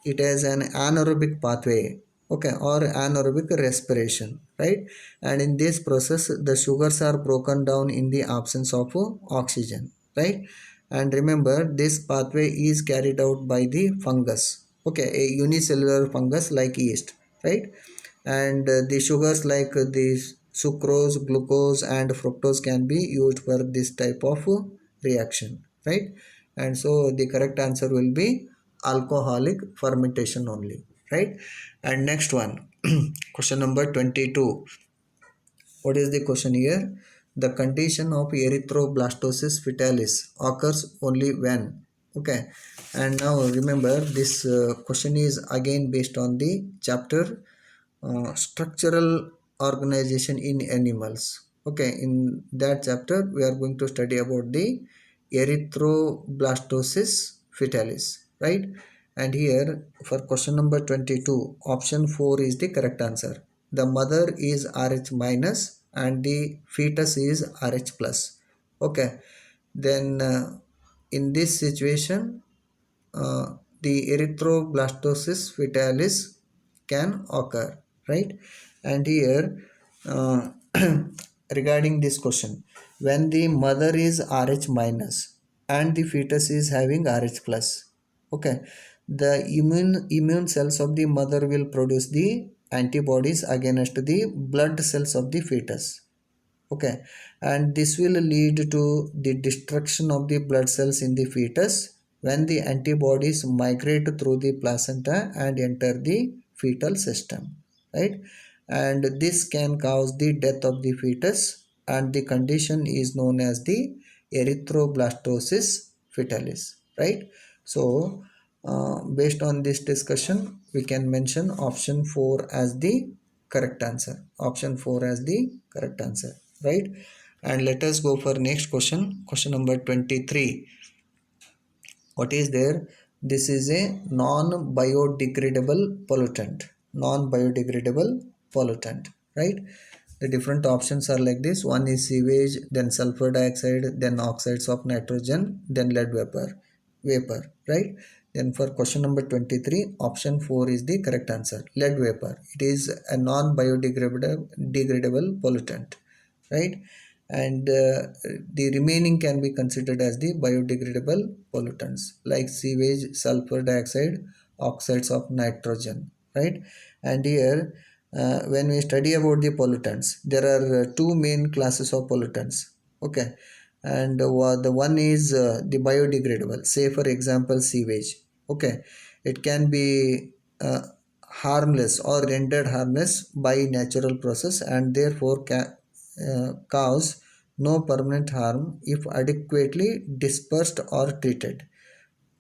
it as an anaerobic pathway, okay, or anaerobic respiration, right? And in this process, the sugars are broken down in the absence of oxygen, right? And remember, this pathway is carried out by the fungus, okay, a unicellular fungus like yeast, right? And the sugars like the sucrose, glucose and fructose can be used for this type of reaction, right? And so the correct answer will be alcoholic fermentation only, right? And next one, question number 22. What is the question here? The condition of erythroblastosis fetalis occurs only when. Okay, and now remember this question is again based on the chapter structural organization in animals. Okay, in that chapter we are going to study about the erythroblastosis fetalis, right? And here for question number 22, option 4 is the correct answer. The mother is Rh minus and the fetus is Rh plus. Okay, then in this situation the erythroblastosis fetalis can occur, right? And here uh, regarding this question, when the mother is Rh minus and the fetus is having Rh plus, okay, the immune cells of the mother will produce the antibodies against the blood cells of the fetus. Okay, and this will lead to the destruction of the blood cells in the fetus when the antibodies migrate through the placenta and enter the fetal system, right? And this can cause the death of the fetus, and the condition is known as the erythroblastosis fetalis, right? So based on this discussion we can mention option 4 as the correct answer. Option 4 as the correct answer, right? And let us go for next question, question number 23. What is there? This is a non biodegradable pollutant. Non biodegradable pollutant, right? The different options are like this: one is sewage, then sulfur dioxide, then oxides of nitrogen, then lead vapor, right? Then for question number 23, option 4 is the correct answer, lead vapor. It is a non biodegradable pollutant, right? And the remaining can be considered as the biodegradable pollutants like sewage, sulfur dioxide, oxides of nitrogen, right? And here when we study about the pollutants, there are two main classes of pollutants. Okay, and the one is the biodegradable, say for example sewage. Okay, it can be harmless or rendered harmless by natural process and therefore can cause no permanent harm if adequately dispersed or treated.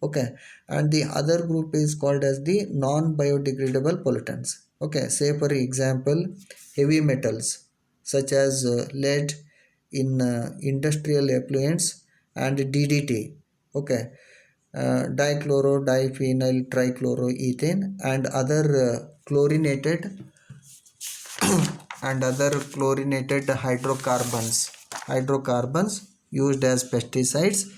Okay, and the other group is called as the non biodegradable pollutants. Okay, say for example heavy metals such as lead in industrial effluents and DDT. Okay, dichloro diphenyl trichloroethane and other chlorinated and other chlorinated hydrocarbons used as pesticides,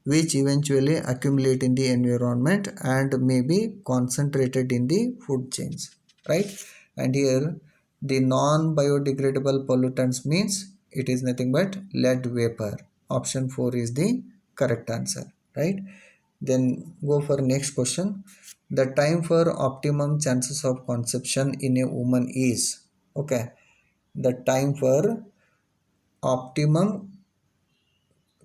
which eventually accumulate in the environment and may be concentrated in the food chains, right? And here the non biodegradable pollutants means it is nothing but lead vapor. Option 4 is the correct answer, right? Then go for next question. The time for optimum chances of conception in a woman is. Okay, the time for optimum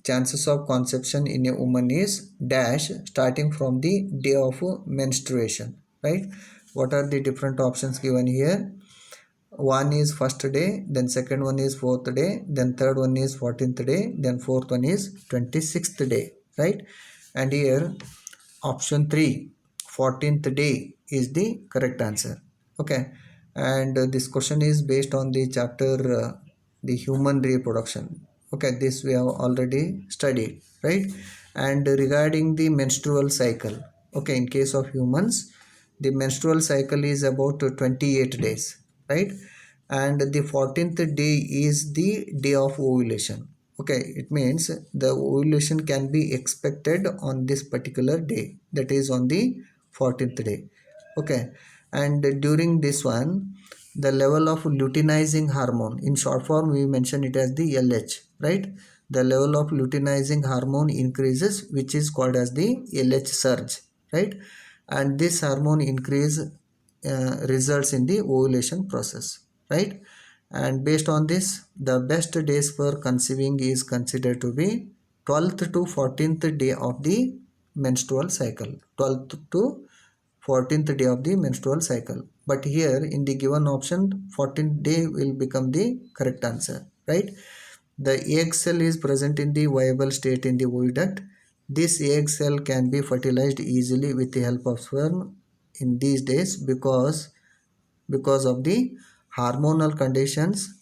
chances of conception in a woman is dash starting from the day of menstruation, right? What are the different options given here? One is first day, then second one is fourth day, then third one is 14th day, then fourth one is 26th day, right? And here option 3, 14th day is the correct answer. Okay, and this question is based on the chapter the human reproduction. Okay, this we have already studied, right? And regarding the menstrual cycle, okay, in case of humans the menstrual cycle is about 28 days, right? And the 14th day is the day of ovulation. Okay, it means the ovulation can be expected on this particular day, that is on the 14th day. Okay, and during this one the level of luteinizing hormone, in short form we mention it as the LH, right? The level of luteinizing hormone increases, which is called as the LH surge, right? And this hormone increase results in the ovulation process, right? And based on this, the best days for conceiving is considered to be 12th to 14th day of the menstrual cycle. 12th to 14th day of the menstrual cycle. But here in the given option, 14th day will become the correct answer, right? The egg cell is present in the viable state in the oviduct. This egg cell can be fertilized easily with the help of sperm in these days because of the hormonal conditions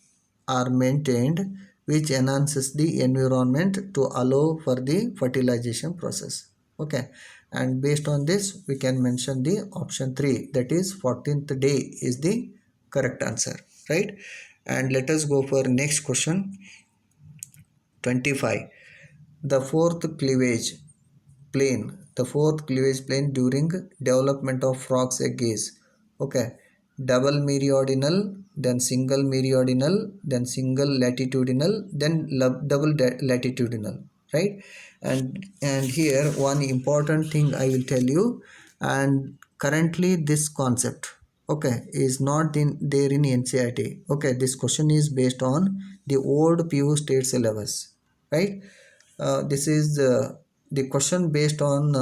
are maintained, which enhances the environment to allow for the fertilization process. Okay, and based on this we can mention the option 3, that is 14th day is the correct answer, right? And let us go for next question. 25. The fourth cleavage plane during development of frog's egg is, okay, double meridional, then single meridional, then single latitudinal, then double latitudinal, right? And here one important thing I will tell you. And currently this concept, okay, is not in there in NCERT. Okay, this question is based on the old PU state syllabus, right? This is the question based on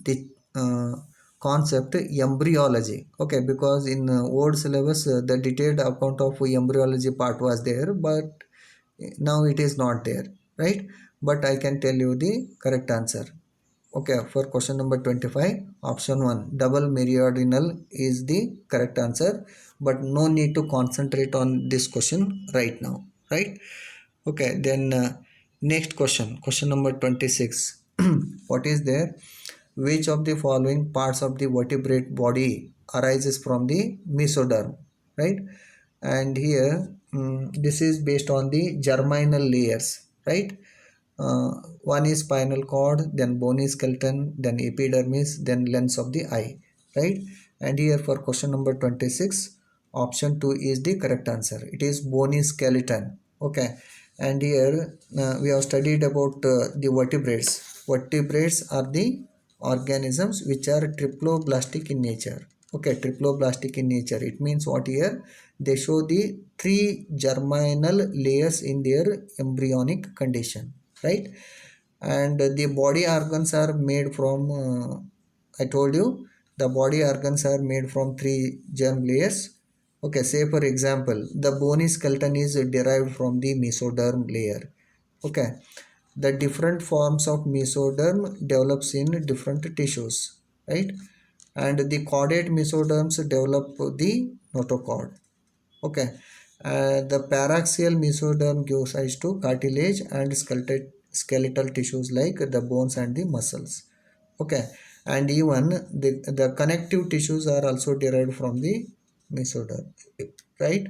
the uh, concept embryology. Okay, because in old syllabus the detailed account of embryology part was there, but now it is not there, right? But I can tell you the correct answer. Okay, for question number 25, option 1, double meridional is the correct answer, but no need to concentrate on this question right now, right? Okay, then next question number 26. What is there? Which of the following parts of the vertebrate body arises from the mesoderm, right? And here this is based on the germinal layers, right? One is spinal cord, then bony skeleton, then epidermis, then lens of the eye, right? And here for question number 26, option 2 is the correct answer. It is bony skeleton. Okay, and here we have studied about the vertebrates. Vertebrates are the organisms which are triploblastic in nature. Okay, triploblastic in nature, it means what? Here they show the 3 germinal layers in their embryonic condition, right? And the body organs are made from I told you the body organs are made from 3 germ layers. Okay, say for example the bony skeleton is derived from the mesoderm layer. Okay, the different forms of mesoderm develops in different tissues, right? And the chordate mesoderms develop the notochord. Okay, the paraxial mesoderm gives rise to cartilage and skeletal tissues like the bones and the muscles. Okay, and even the connective tissues are also derived from the mesoderm, right?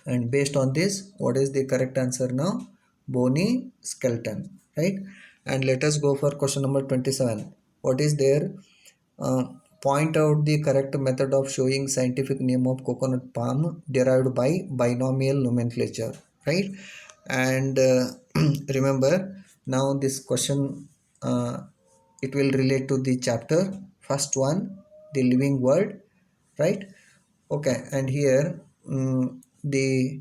And based on this, what is the correct answer now? Bony skeleton, right? And let us go for question number 27. What is there? uh, Point out the correct method of showing scientific name of coconut palm derived by binomial nomenclature, right? And remember, now this question it will relate to the chapter first one, the living world, right? Okay, and here the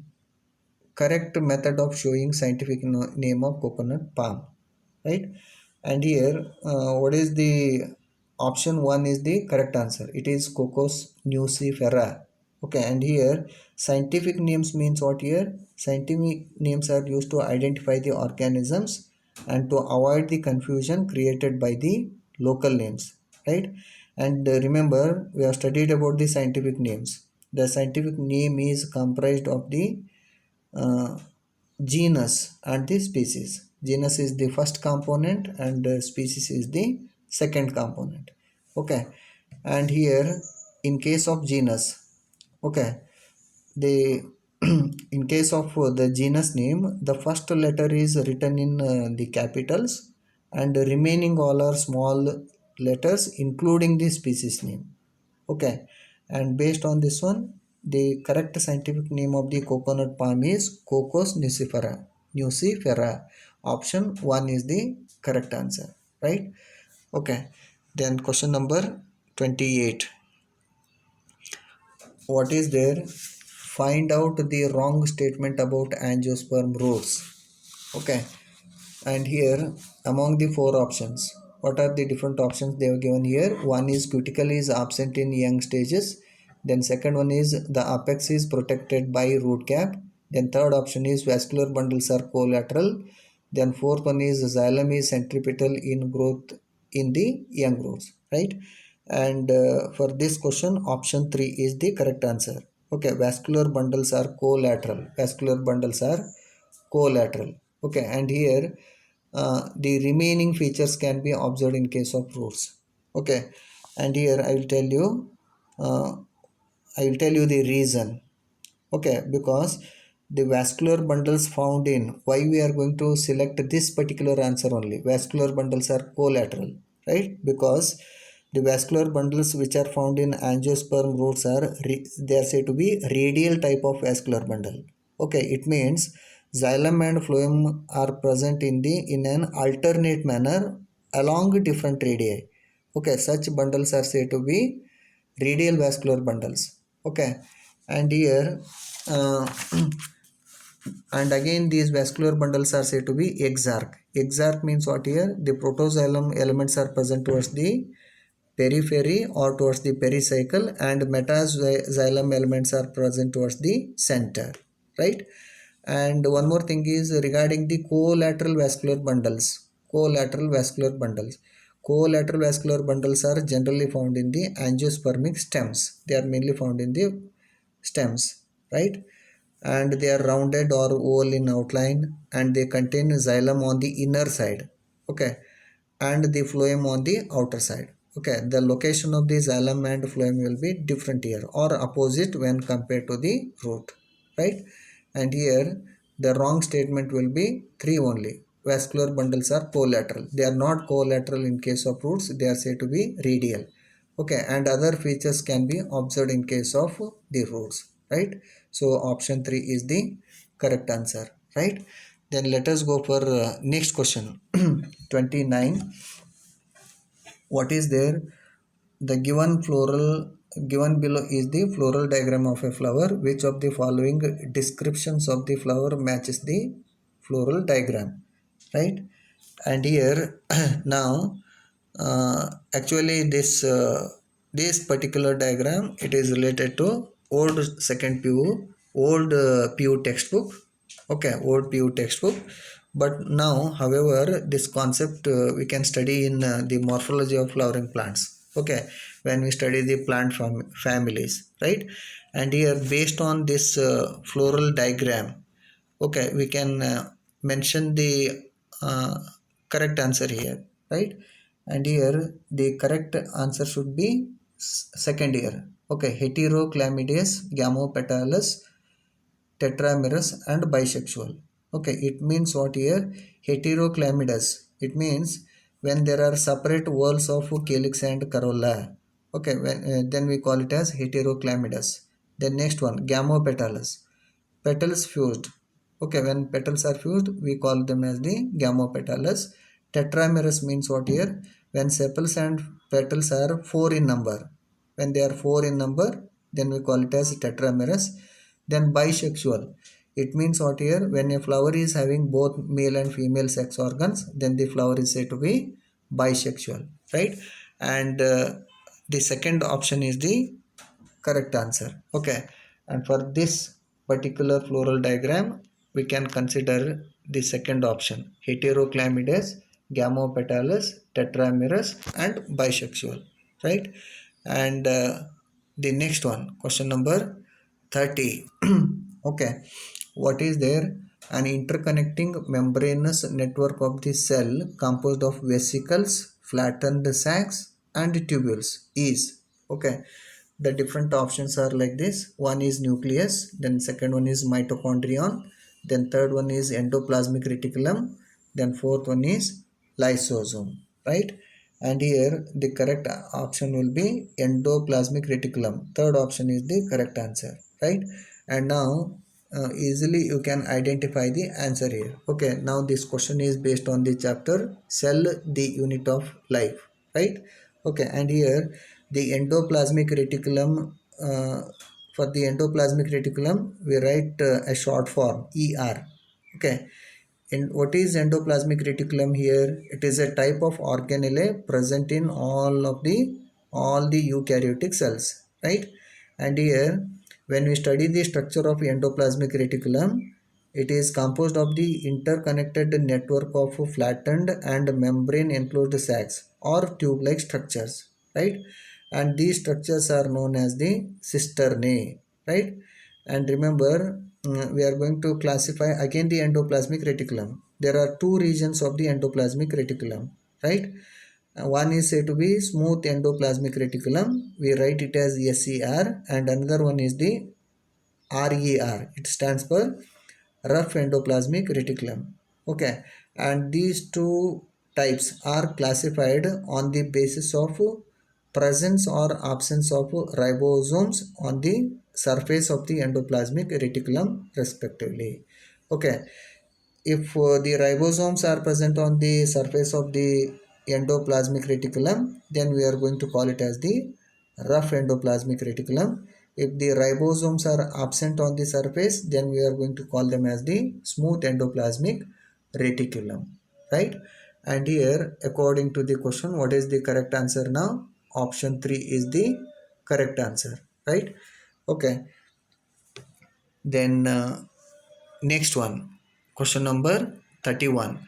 correct method of showing scientific name of coconut palm, right? And here what is the option 1 is the correct answer. It is Cocos nucifera. Okay, and here scientific names means what? Here scientific names are used to identify the organisms and to avoid the confusion created by the local names, right? And remember, we have studied about the scientific names. The scientific name is comprised of the uh, genus and the species. Genus is the first component and species is the second component. Okay, and here in case of genus, okay, the in case of the genus name, the first letter is written in the capitals and the remaining all are small letters including the species name. Okay, and based on this one, the correct scientific name of the coconut palm is Cocos nucifera. Nucifera. Option 1 is the correct answer, right? Okay, then question number 28. What is there? find out the wrong statement about angiosperm roots. Okay, and here among the four options, what are the different options they have given here? One is cuticle is absent in young stages, then second one is the apex is protected by root cap, then third option is vascular bundles are collateral, then fourth one is xylem is centripetal in growth in the young roots, right? And for this question option 3 is the correct answer. Okay, vascular bundles are collateral, vascular bundles are collateral. Okay, and here the remaining features can be observed in case of roots. Okay, and here uh, I will tell you the reason. Okay, because the vascular bundles found in, why we are going to select this particular answer only, vascular bundles are collateral, right? Because the vascular bundles which are found in angiosperm roots are they are said to be radial type of vascular bundle. Okay, it means xylem and phloem are present in an alternate manner along different radii. Okay, such bundles are said to be radial vascular bundles. Okay, and here uh, and again these vascular bundles are said to be exarch. Exarch means what here? The protoxylem elements are present towards the periphery or towards the pericycle, and metaxylem elements are present towards the center, right? And one more thing is regarding the collateral vascular bundles. Collateral vascular bundles. Collateral vascular bundles are generally found in the angiospermic stems. They are mainly found in the stems, right? And they are rounded or oval in outline, and they contain xylem on the inner side. Okay, and the phloem on the outer side. Okay, the location of the xylem and phloem will be different here or opposite when compared to the root, right? And here the wrong statement will be 3 only. Vascular bundles are collateral. They are not collateral in case of roots. They are said to be radial. Okay, and other features can be observed in case of the roots, right? So option 3 is the correct answer, right? Then let us go for next question. 29. What is there? The given below is the floral diagram of a flower. Which of the following descriptions of the flower matches the floral diagram, right? And here now actually this particular diagram, it is related to old second pu old pu textbook. Okay, old pu textbook. But now however this concept we can study in the morphology of flowering plants. Okay, when we study the plant families, right? And here based on this floral diagram, okay, we can mention the uh, correct answer here, right? And here the correct answer should be second here. Okay, heteroclamidius, gamopetalous, tetramerous and bisexual. Okay, it means what here? Heteroclamidus, it means when there are separate whorls of calyx and corolla. Okay, then we call it as heteroclamidus. Then next one, gamopetalous, petals fused. Okay, when petals are fused we call them as the gamopetalous. Tetramerous means what here? When sepals and petals are 4 in number. When they are 4 in number, then we call it as tetramerous. Then bisexual, it means what here? When a flower is having both male and female sex organs, then the flower is said to be bisexual, right? And the second option is the correct answer. Okay, and for this particular floral diagram we can consider the second option, heteroclamidus, gamopetalous, tetramerous and bisexual, right? And the next one, question number 30. Okay, what is there? An interconnecting membranous network of the cell composed of vesicles, flattened sacs and tubules is. Okay, the different options are like this. One is nucleus, then second one is mitochondrion, then third one is endoplasmic reticulum, then fourth one is lysosome, right? And here the correct option will be endoplasmic reticulum. Third option is the correct answer, right? And now easily you can identify the answer here. Okay, now this question is based on the chapter cell, the unit of life, right? Okay, and here the endoplasmic reticulum for the endoplasmic reticulum, we write a short form ER. Okay. And what is endoplasmic reticulum here? It is a type of organelle present in all the eukaryotic cells, right? And here, when we study the structure of endoplasmic reticulum, it is composed of the interconnected network of flattened and membrane enclosed sacs or tube-like structures, right? And these structures are known as the cisternae, right? And remember, we are going to classify again the endoplasmic reticulum. There are two regions of the endoplasmic reticulum, right? One is said to be smooth endoplasmic reticulum. We write it as SER, and another one is the RER. It stands for rough endoplasmic reticulum. Okay, and these two types are classified on the basis of presence or absence of ribosomes on the surface of the endoplasmic reticulum respectively. Okay, if the ribosomes are present on the surface of the endoplasmic reticulum, then we are going to call it as the rough endoplasmic reticulum. If the ribosomes are absent on the surface, then we are going to call them as the smooth endoplasmic reticulum, right? And here, according to the question, what is the correct answer now? Option 3 is the correct answer, right? Okay. Then next one, question number 31.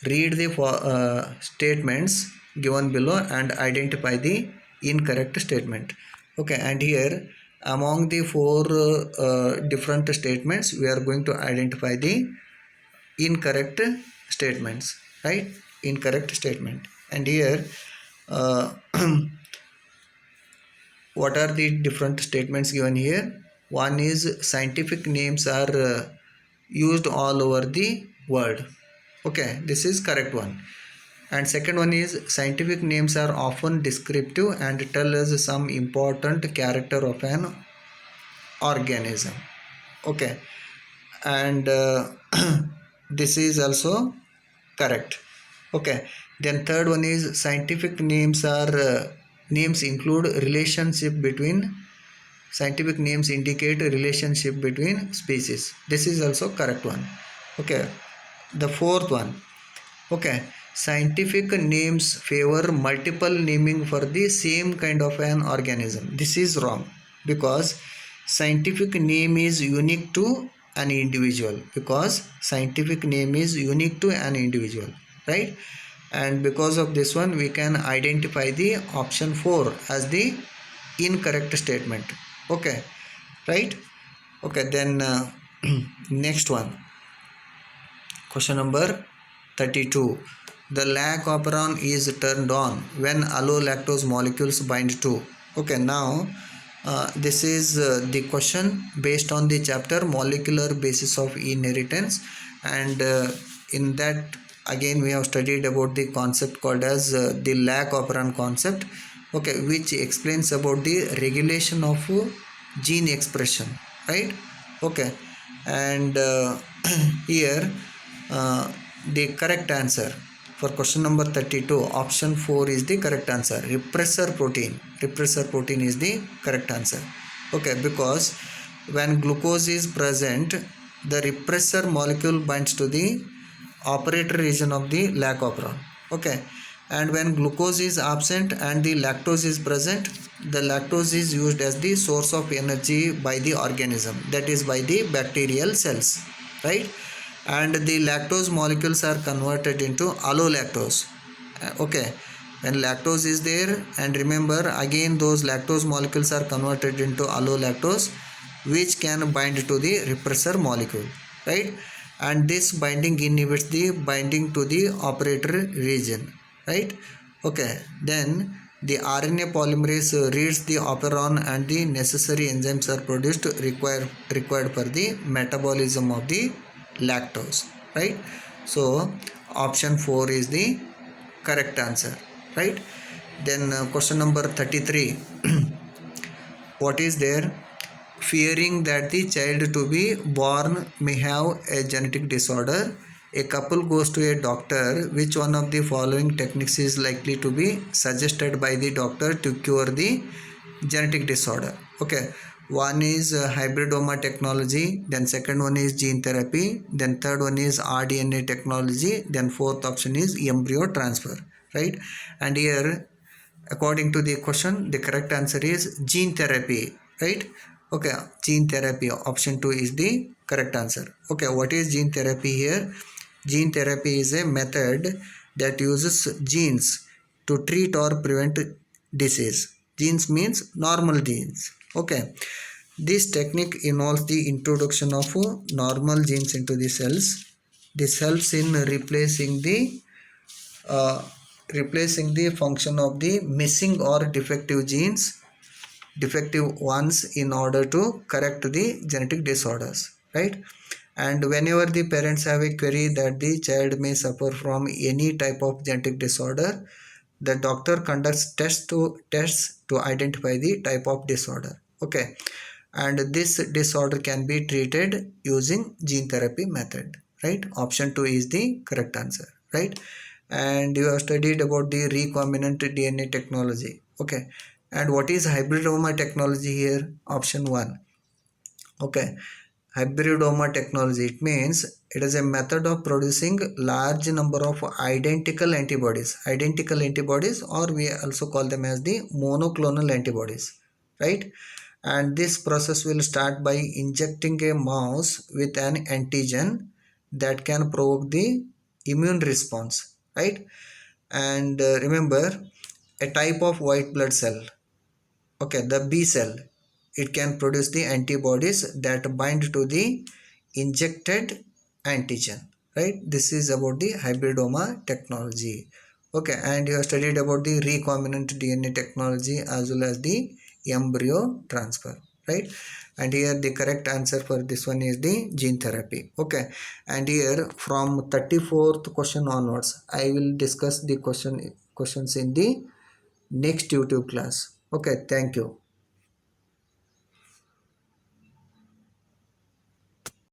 Read the statements given below and identify the incorrect statement. Okay, and here among the four different statements, we are going to identify the incorrect statements, right? Incorrect statement. And here what are the different statements given here? One is scientific names are used all over the world. Okay, this is correct one. And second one is scientific names are often descriptive and tell us some important character of an organism. Okay, and this is also correct. Okay, then third one is scientific names are names include relationship between scientific names indicate a relationship between species. This is also correct one. Okay, the fourth one, okay, scientific names favor multiple naming for the same kind of an organism. This is wrong, because scientific name is unique to an individual, right? And because of this one, we can identify the option 4 as the incorrect statement. Okay, right? Okay, then next one, question number 32. The lac operon is turned on when allolactose molecules bind to. Okay, now this is the question based on the chapter molecular basis of inheritance, and in that again we have studied about the concept called as the lac operon concept, okay, which explains about the regulation of gene expression, right? Okay, and here the correct answer for question number 32, option 4 is the correct answer. Repressor protein is the correct answer. Okay, because when glucose is present, the repressor molecule binds to the operator region of the lac operon. Okay, and when glucose is absent and the lactose is present, the lactose is used as the source of energy by the organism, that is by the bacterial cells, right? And the lactose molecules are converted into allolactose. Okay, when lactose is there, and remember again those lactose molecules are converted into allolactose, which can bind to the repressor molecule, right? And this binding inhibits the binding to the operator region, right? Okay, then the RNA polymerase reads the operon and the necessary enzymes are produced required for the metabolism of the lactose, right? So option 4 is the correct answer, right? Then question number 33. What is there? Fearing that the child to be born may have a genetic disorder, a couple goes to a doctor. Which one of the following techniques is likely to be suggested by the doctor to cure the genetic disorder? Okay, One is hybridoma technology, then second one is gene therapy, then third one is rDNA technology, then fourth option is embryo transfer, right? And here, according to the question, the correct answer is gene therapy, right? Okay, gene therapy, option 2 is the correct answer. Okay, what is gene therapy here? Gene therapy is a method that uses genes to treat or prevent disease. Genes means normal genes. Okay, this technique involves the introduction of normal genes into the cells. This helps in uh, replacing the function of the missing or defective ones in order to correct the genetic disorders, right? And whenever the parents have a query that the child may suffer from any type of genetic disorder, the doctor conducts tests to identify the type of disorder. Okay, and this disorder can be treated using gene therapy method, right? Option 2 is the correct answer, right? And you have studied about the recombinant DNA technology. Okay, and what is hybridoma technology here? Option 1. Okay, hybridoma technology, it means it is a method of producing large number of identical antibodies, or we also call them as the monoclonal antibodies, right? And this process will start by injecting a mouse with an antigen that can provoke the immune response, right? And remember, a type of white blood cell, okay, the B cell, it can produce the antibodies that bind to the injected antigen, right? This is about the hybridoma technology. Okay, and you have studied about the recombinant DNA technology as well as the embryo transfer, right? And here the correct answer for this one is the gene therapy. Okay, and here from 34th question onwards, I will discuss the questions in the next YouTube class. Okay, thank you.